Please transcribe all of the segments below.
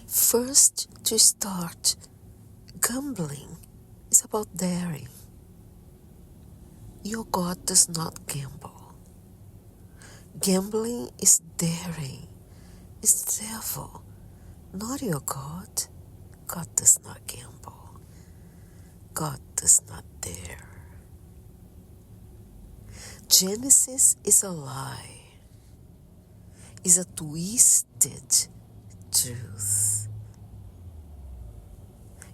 First, to start, gambling is about daring. Your God does not gamble. Gambling is daring. It's the devil, not your God. God does not gamble. God does not dare. Genesis is a lie, is a twisted truth.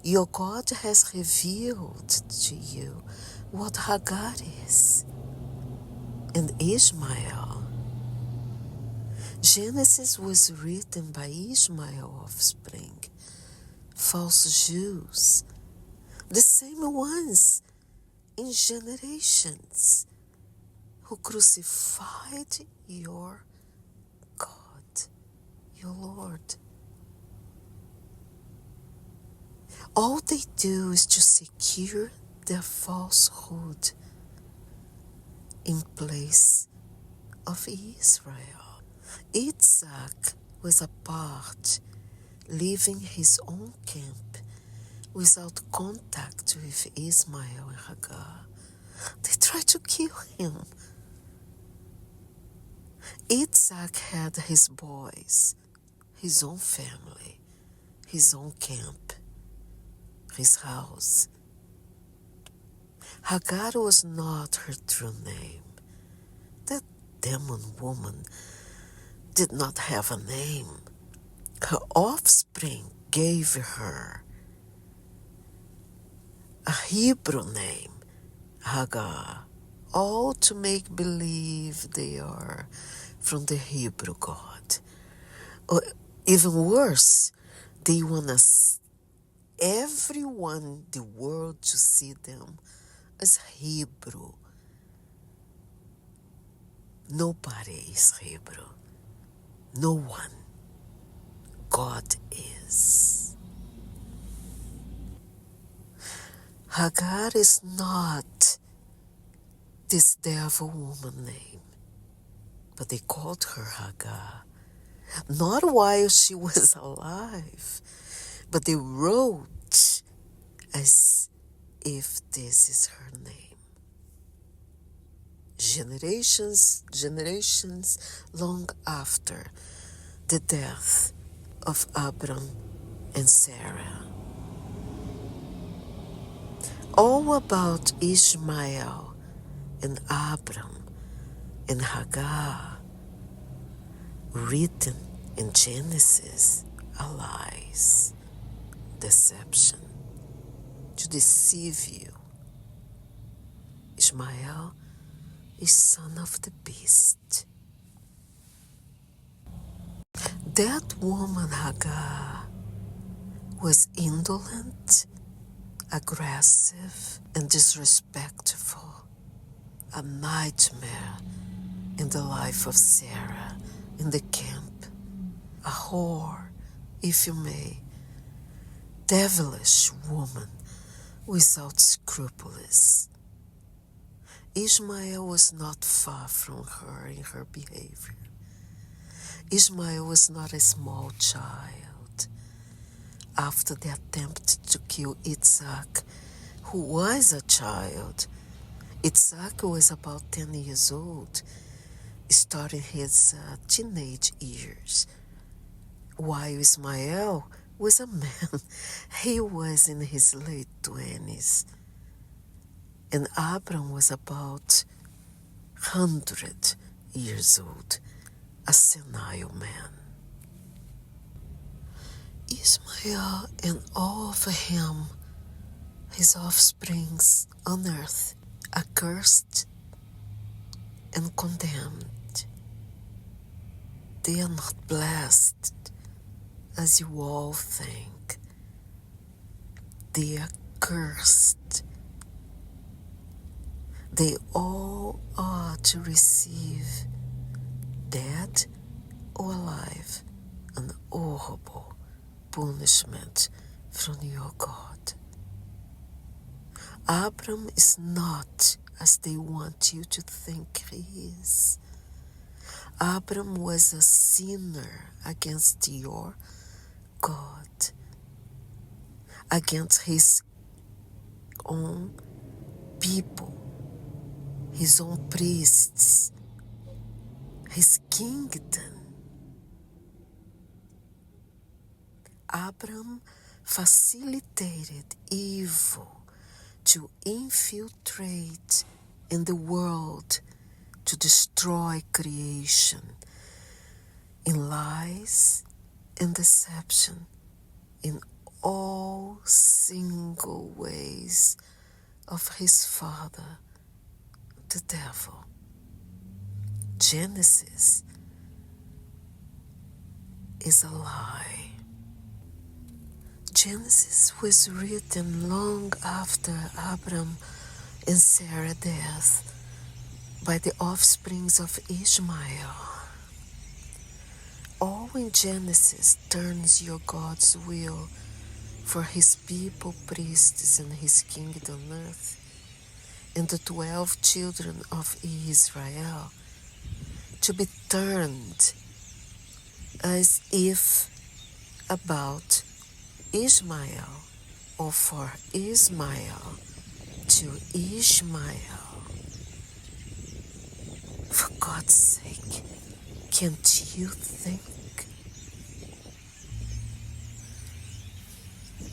Your God has revealed to you what Hagar is and Ishmael. Genesis was written by Ishmael's offspring, false Jews, the same ones in generations who crucified your God, your Lord. All they do is to secure their falsehood in place of Israel. Isaac was apart, leaving his own camp without contact with Ismael and Hagar. They tried to kill him. Isaac had his boys, his own family, his own camp, his house. Hagar was not her true name. That demon woman did not have a name. Her offspring gave her a Hebrew name, Hagar, all to make believe they are from the Hebrew God. Or even worse, they want everyone in the world to see them as Hebrew. Nobody is Hebrew. No one. God is. Hagar is not this devil woman name, but they called her Hagar. Not while she was alive, but they wrote as if this is her name. Generations long after the death of Abram and Sarah. All about Ishmael and Abram and Hagar, written in Genesis, are lies, deception, to deceive you. Ishmael is son of the beast. That woman Hagar was indolent, aggressive, and disrespectful. A nightmare in the life of Sarah in the camp. A whore, if you may. Devilish woman without scruples. Ishmael was not far from her in her behavior. Ishmael was not a small child. After the attempt to kill Isaac, who was a child, Isaac was about 10 years old, starting his teenage years, while Ismael was a man. He was in his late 20s. And Abram was about 100 years old, a senile man. Ismael and all of him, his offsprings on earth, are cursed and condemned. They are not blessed as you all think. They are cursed. They all are to receive, dead or alive, an horrible punishment from your God. Abram is not as they want you to think he is. Abram was a sinner against your God against his own people, his own priests, his kingdom. Abram facilitated evil to infiltrate in the world to destroy creation in lies and deception in all single ways of his father, the devil. Genesis is a lie. Genesis was written long after Abram and Sarah's death by the offsprings of Ishmael. All in Genesis turns your God's will for his people, priests, and his kingdom on earth, and the 12 children of Israel to be turned as if about Ishmael or for Ismael to Ishmael. For God's sake, can't you think?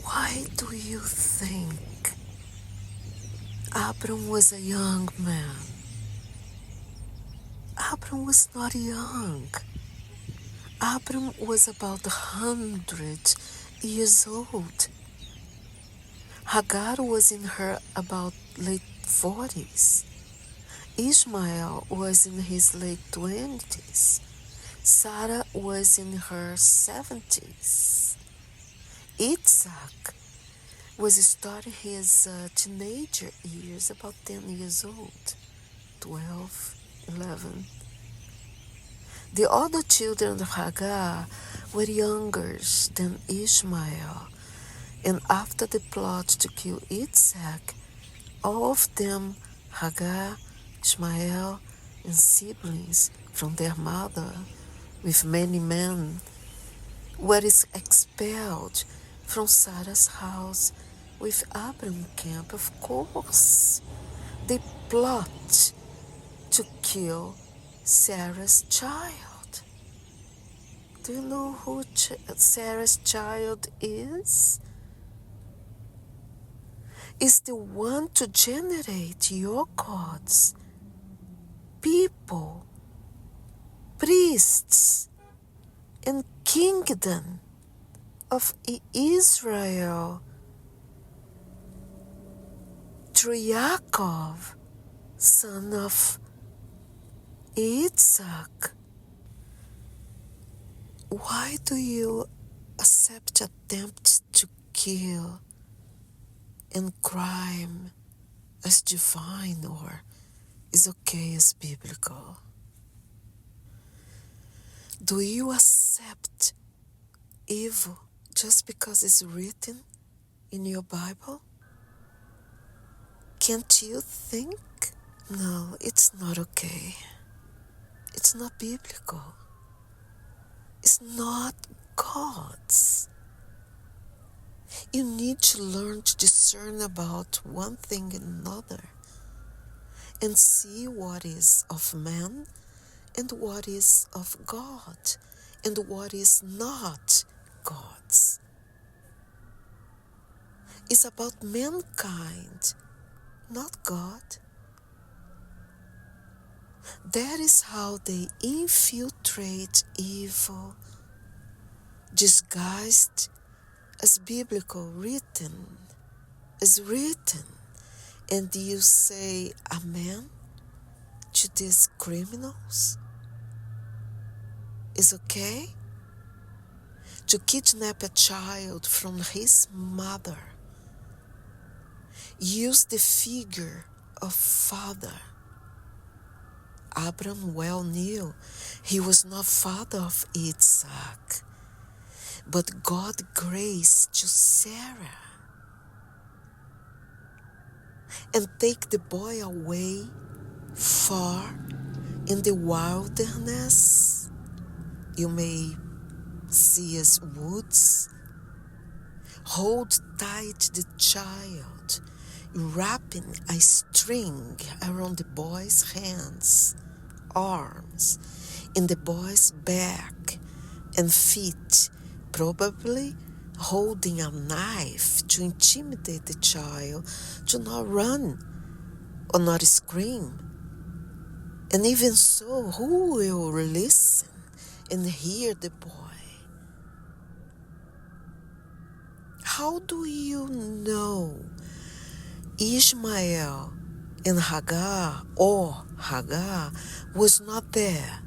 Why do you think Abram was a young man? Abram was not young. Abram was about 100 years old. Hagar was in her about late 40s. Ishmael was in his late 20s. Sarah was in her 70s. Isaac was starting his teenager years, about 10 years old, 12, 11. The other children of Hagar were younger than Ishmael, and after the plot to kill Isaac, all of them, Hagar, Ishmael, and siblings from their mother, with many men, were expelled from Sarah's house with Abram camp. Of course, they plot to kill Sarah's child. Do you know who Sarah's child is? Is the one to generate your gods, people, priests, and kingdom of Israel through Yaakov, son of Isaac. Why do you accept attempts to kill and crime as divine or is okay as biblical? Do you accept evil just because it's written in your Bible? Can't you think? No, it's not okay. It's not biblical. It's not God's. You need to learn to discern about one thing and another and see what is of man and what is of God and what is not God's. It's about mankind, not God. That is how they infiltrate evil, disguised as biblical, written, as written. And you say amen to these criminals? Is okay? To kidnap a child from his mother, use the figure of father. Abram well knew he was not father of Isaac, but God graced to Sarah and take the boy away far in the wilderness. You may see as woods hold tight the child, wrapping a string around the boy's hands, arms, in the boy's back and feet, probably holding a knife to intimidate the child to not run or not scream. And even so, who will listen and hear the boy? How do you know Ishmael and Hagar was not there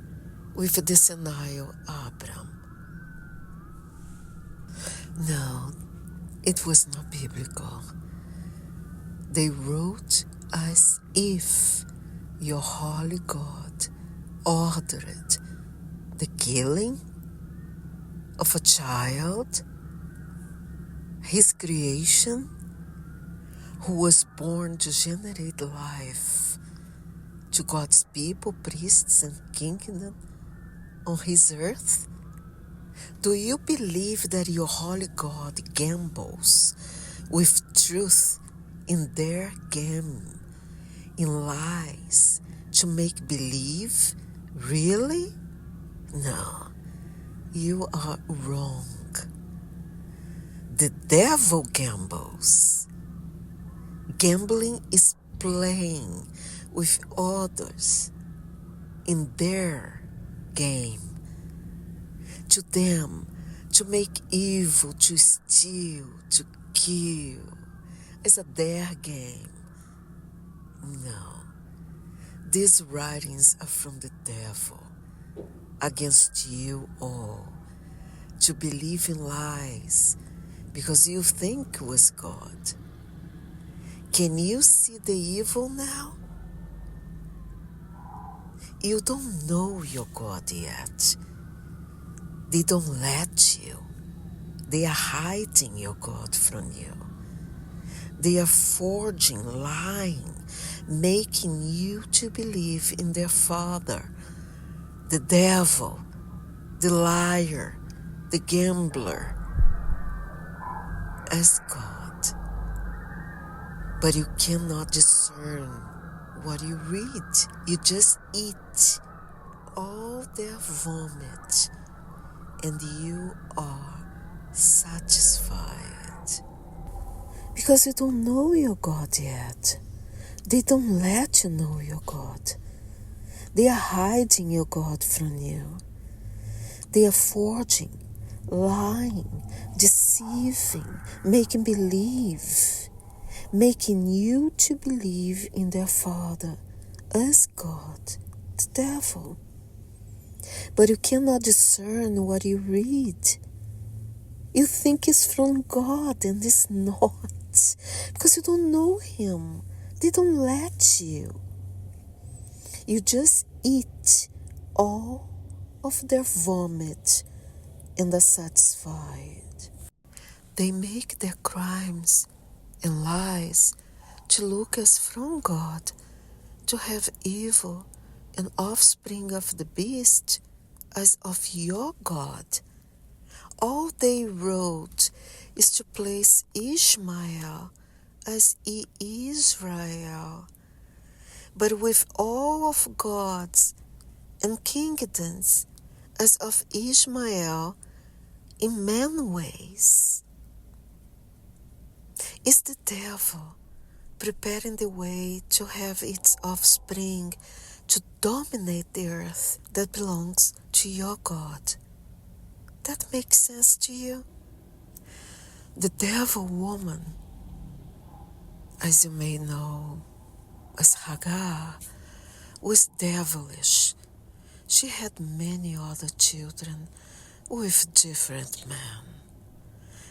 with the senile Abram? No, it was not biblical. They wrote as if your holy God ordered the killing of a child, his creation, who was born to generate life to God's people, priests, and kingdom on his earth? Do you believe that your holy God gambles with truth in their game, in lies, to make believe? Really? No, you are wrong. The devil gambles. Gambling is playing with others in their game. To them, to make evil, to steal, to kill. It's a their game. No, these writings are from the devil against you all, to believe in lies because you think it was God. Can you see the evil now? You don't know your God yet. They don't let you. They are hiding your God from you. They are forging, lying, making you to believe in their father, the devil, the liar, the gambler, as God. But you cannot discern what you read. You just eat all their vomit and you are satisfied. Because you don't know your God yet. They don't let you know your God. They are hiding your God from you. They are forging, lying, deceiving, making believe, making you to believe in their father as God, the devil. But you cannot discern what you read. You think it's from God and it's not, because you don't know him. They don't let you. You just eat all of their vomit and are satisfied. They make their crimes and lies to look as from God, to have evil and offspring of the beast as of your God. All they wrote is to place Ishmael as Israel, but with all of God's and kingdoms as of Ishmael in many ways. Is the devil preparing the way to have its offspring to dominate the earth that belongs to your God? That makes sense to you? The devil woman, as you may know, as Hagar, was devilish. She had many other children with different men.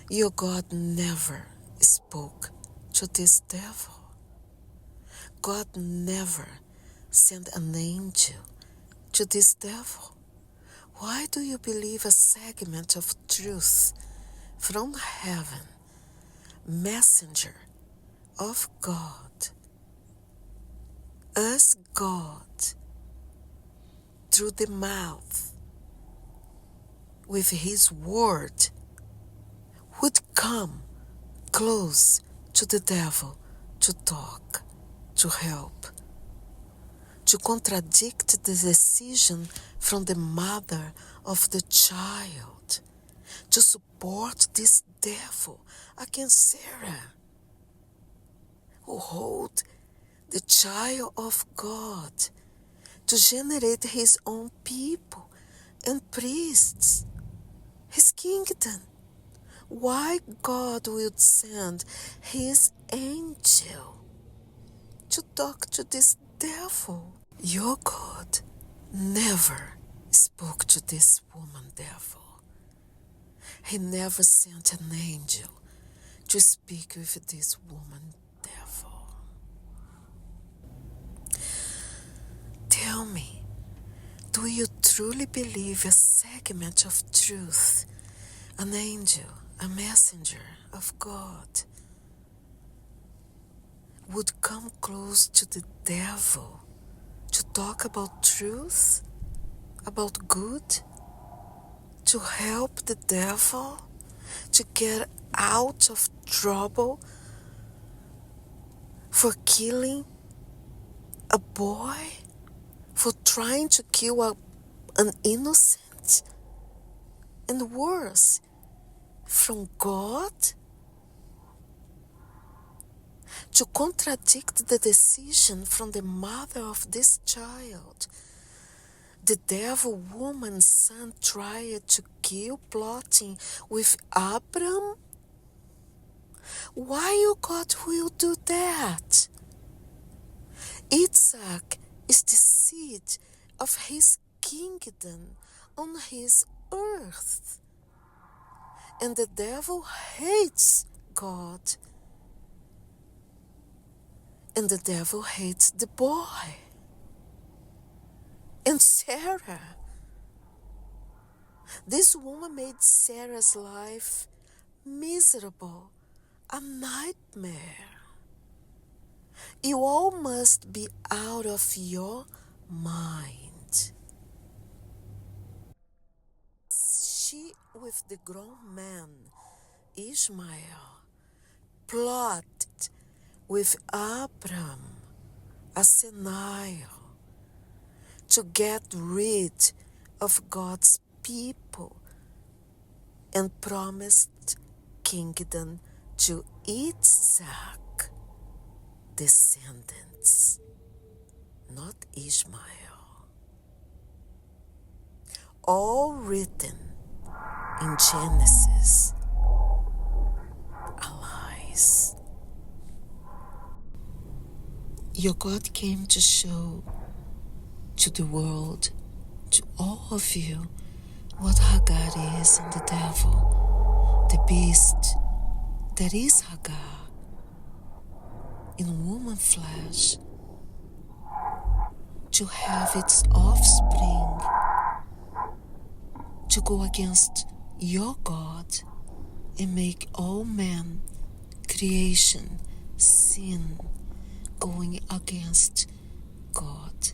Your God never spoke to this devil. God never sent an angel to this devil. Why do you believe a segment of truth from heaven, messenger of God, as God, through the mouth, with his word, would come close to the devil to talk, to help, to contradict the decision from the mother of the child, to support this devil against Sarah, who hold the child of God to generate his own people and priests, his kingdom. Why God would send his angel to talk to this devil? Your God never spoke to this woman devil. He never sent an angel to speak with this woman devil. Tell me, do you truly believe a segment of truth, an angel, a messenger of God, would come close to the devil to talk about truth, about good, to help the devil to get out of trouble for killing a boy, for trying to kill an innocent, and worse, from God? To contradict the decision from the mother of this child. The devil woman's son tried to kill, plotting with Abram? Why you God will do that? Isaac is the seed of his kingdom on his earth. And the devil hates God. And the devil hates the boy. And Sarah. This woman made Sarah's life miserable, a nightmare. You all must be out of your mind. She with the grown man, Ishmael, plotted with Abram, a senile, to get rid of God's people and promised kingdom to Isaac descendants, not Ishmael. All written in Genesis are lies. Your God came to show to the world, to all of you, what Hagar is and the devil, the beast that is Hagar, in woman flesh, to have its offspring, to go against your God and make all men, creation, sin, going against God.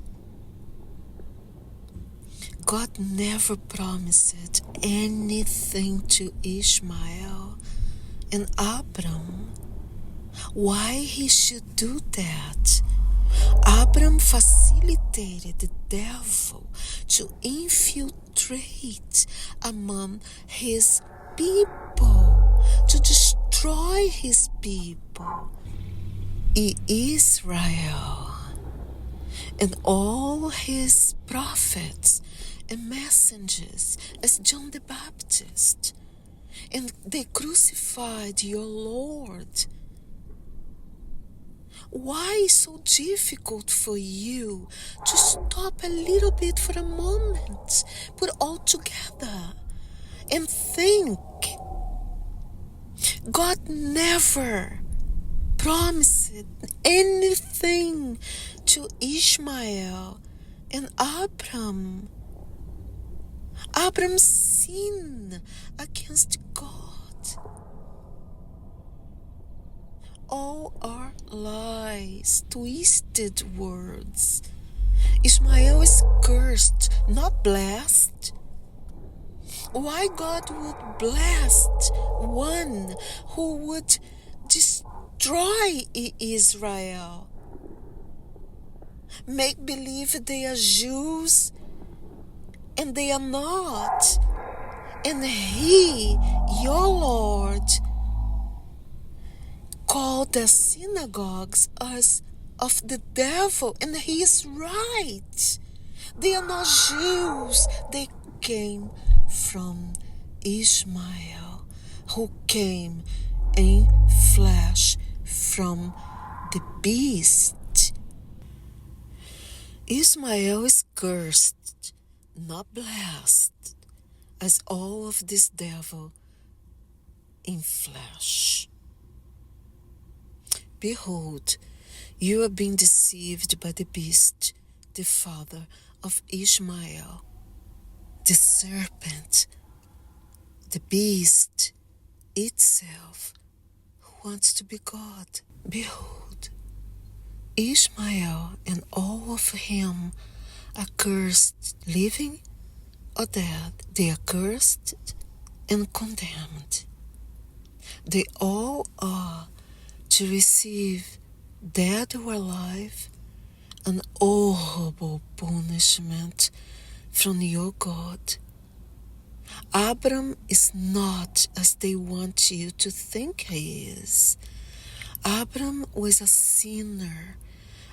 God never promised anything to Ishmael and Abram. Why he should do that? Abram facilitated the devil to infiltrate among his people, to destroy his people, Israel, and all his prophets and messengers as John the Baptist. And they crucified your Lord. Why is so difficult for you to stop a little bit for a moment, put all together, and think? God never promised anything to Ishmael and Abram. Abram sinned against God. All are lies, twisted words. Ishmael is cursed, not blessed. Why God would bless one who would destroy Israel. Make believe they are Jews and they are not. And He, your Lord, called the synagogues as of the devil, and He is right. They are not Jews. They came from Ishmael, who came in flesh from the beast. Ishmael is cursed, not blessed, as all of this devil in flesh. Behold, you are being deceived by the beast, the father of Ishmael, the serpent, the beast itself, who wants to be God. Behold, Ishmael and all of him are cursed, living or dead. They are cursed and condemned. They all are to receive, dead or alive, an horrible punishment from your God. Abram is not as they want you to think he is. Abram was a sinner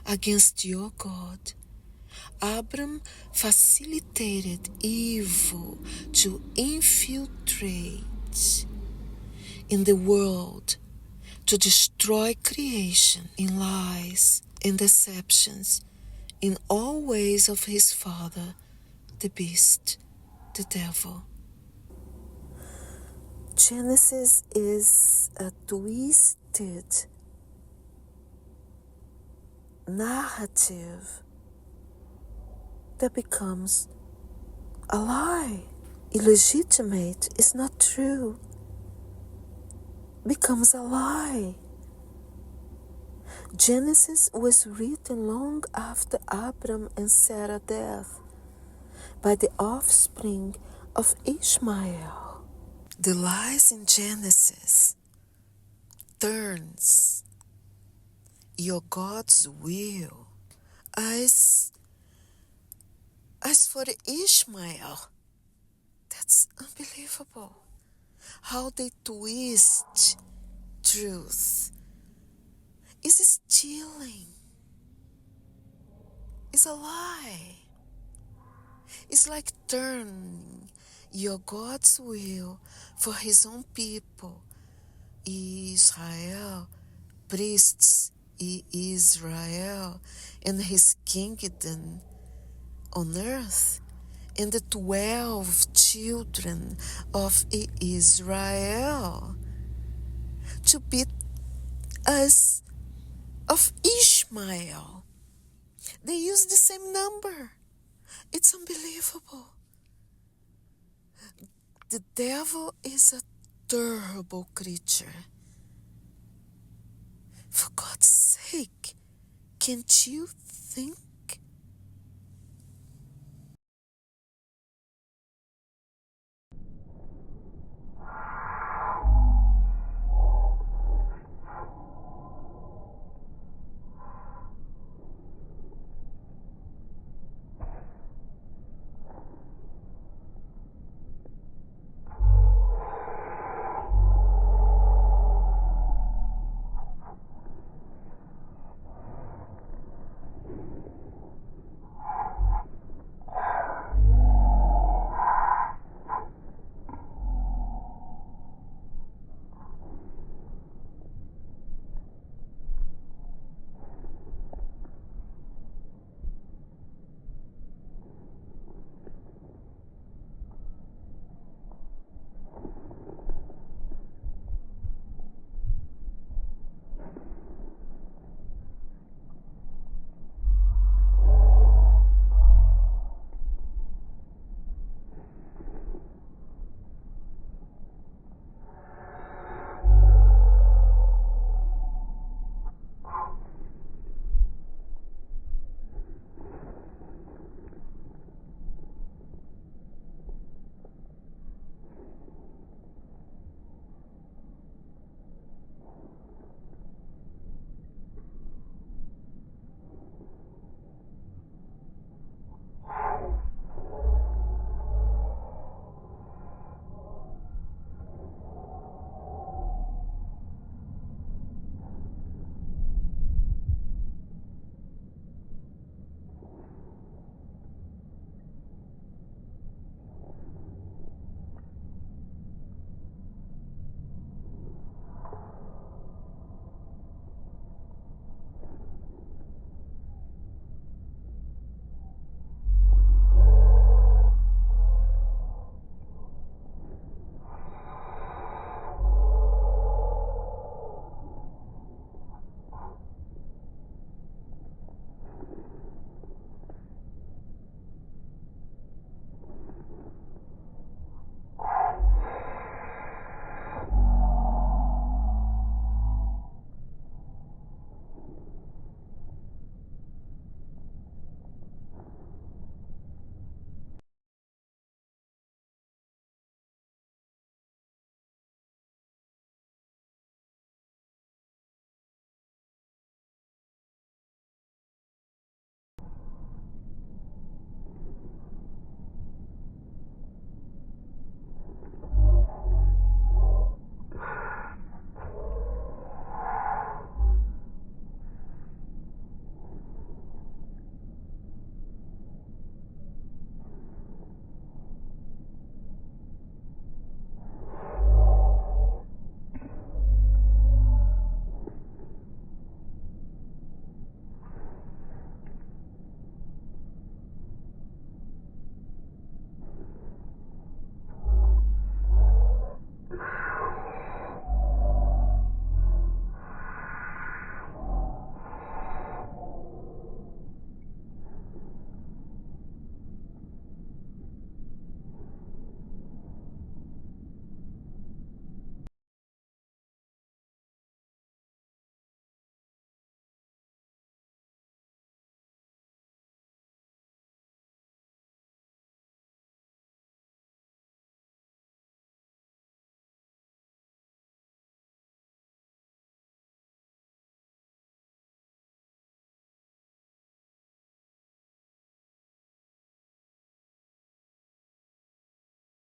against your God. Abram facilitated evil to infiltrate in the world, to destroy creation in lies and deceptions, in all ways of his father, the beast, the devil. Genesis is a twisted narrative that becomes a lie. Illegitimate is not true. Becomes a lie. Genesis was written long after Abram and Sarah's death by the offspring of Ishmael. The lies in Genesis turns your God's will as for the Ishmael. That's unbelievable. How they twist truth. Is stealing. It's a lie. It's like turning your God's will for his own people, Israel, priests, Israel, and his kingdom on earth, and the 12 children of Israel, to be as of Ishmael. They use the same number. It's unbelievable. The devil is a terrible creature. For God's sake, can't you think